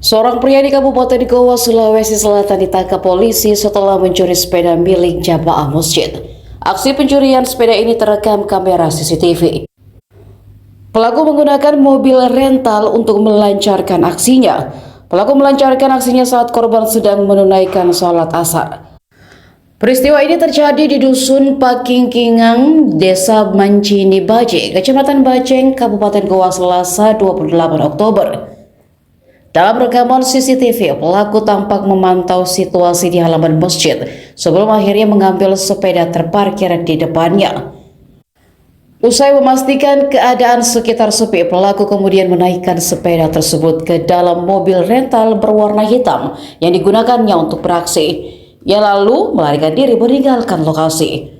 Seorang pria di Kabupaten Goa, Sulawesi Selatan ditangkap polisi setelah mencuri sepeda milik jamaah masjid. Aksi pencurian sepeda ini terekam kamera CCTV. Pelaku menggunakan mobil rental untuk melancarkan aksinya. Pelaku melancarkan aksinya saat korban sedang menunaikan sholat asar. Peristiwa ini terjadi di Dusun Pakingkingang, Desa Mancini Baje, Kecamatan Bajeng, Kabupaten Goa, Selasa 28 Oktober. Dalam rekaman CCTV, pelaku tampak memantau situasi di halaman masjid sebelum akhirnya mengambil sepeda terparkir di depannya. Usai memastikan keadaan sekitar sepi, pelaku kemudian menaikkan sepeda tersebut ke dalam mobil rental berwarna hitam yang digunakannya untuk beraksi. Ia lalu melarikan diri meninggalkan lokasi.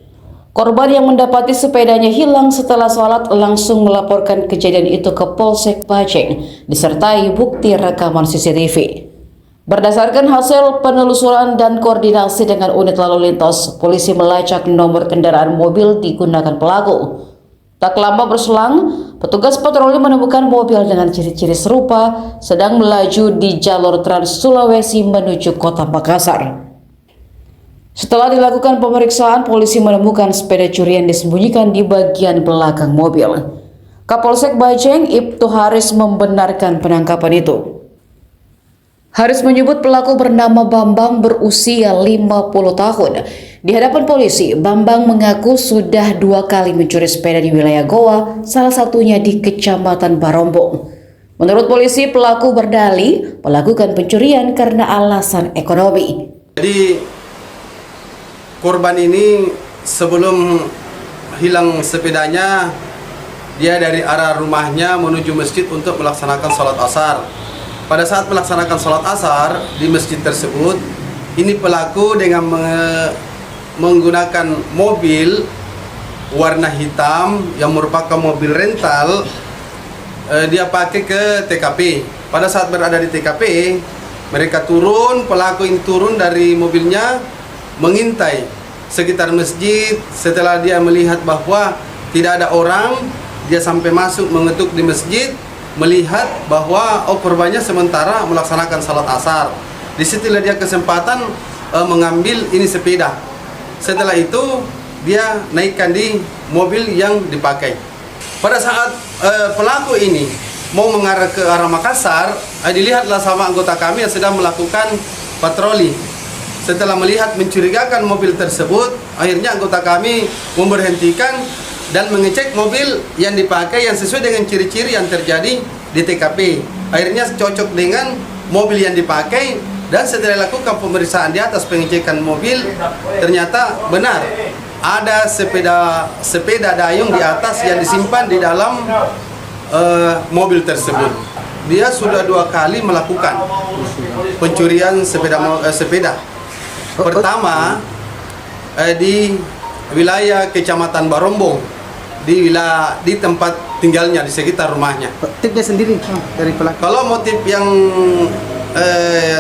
Korban yang mendapati sepedanya hilang setelah sholat langsung melaporkan kejadian itu ke Polsek Bajeng disertai bukti rekaman CCTV. Berdasarkan hasil penelusuran dan koordinasi dengan unit lalu lintas, polisi melacak nomor kendaraan mobil digunakan pelaku. Tak lama berselang, petugas patroli menemukan mobil dengan ciri-ciri serupa sedang melaju di jalur Trans Sulawesi menuju Kota Makassar. Setelah dilakukan pemeriksaan, polisi menemukan sepeda curian disembunyikan di bagian belakang mobil. Kapolsek Bajeng, Ibtu Haris, membenarkan penangkapan itu. Haris menyebut pelaku bernama Bambang berusia 50 tahun. Di hadapan polisi, Bambang mengaku sudah 2 kali mencuri sepeda di wilayah Goa, salah satunya di Kecamatan Barombong. Menurut polisi, pelaku berdalih melakukan pencurian karena alasan ekonomi. Jadi korban ini sebelum hilang sepedanya, dia dari arah rumahnya menuju masjid untuk melaksanakan sholat asar. Pada saat melaksanakan sholat asar di masjid tersebut, ini pelaku dengan menggunakan mobil warna hitam yang merupakan mobil rental, dia pakai ke TKP. Pada saat berada di TKP, mereka turun, pelaku ini turun dari mobilnya, mengintai sekitar masjid. Setelah dia melihat bahwa tidak ada orang, dia sampai masuk mengetuk di masjid, melihat bahwa korbannya sementara melaksanakan salat asar. Disitulah dia kesempatan mengambil ini sepeda. Setelah itu dia naikkan di mobil yang dipakai. Pada saat pelaku ini mau mengarah ke arah Makassar, dilihatlah sama anggota kami yang sedang melakukan patroli. Setelah melihat mencurigakan mobil tersebut, akhirnya anggota kami memberhentikan dan mengecek mobil yang dipakai yang sesuai dengan ciri-ciri yang terjadi di TKP. Akhirnya cocok dengan mobil yang dipakai, dan setelah lakukan pemeriksaan di atas pengecekan mobil, ternyata benar ada sepeda dayung di atas yang disimpan di dalam mobil tersebut. Dia sudah 2 kali melakukan pencurian sepeda. Pertama di wilayah Kecamatan Barombong, di tempat tinggalnya, di sekitar rumahnya. Motifnya sendiri dari pelaku? Kalau motif yang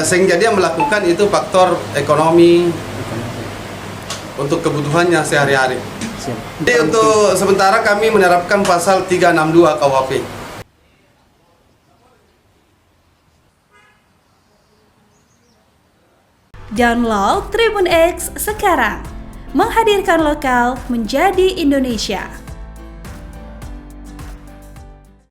sehingga dia melakukan itu faktor ekonomi untuk kebutuhannya sehari-hari. Jadi untuk sementara kami menerapkan pasal 362 KUHP. Download Tribun X sekarang, menghadirkan lokal menjadi Indonesia.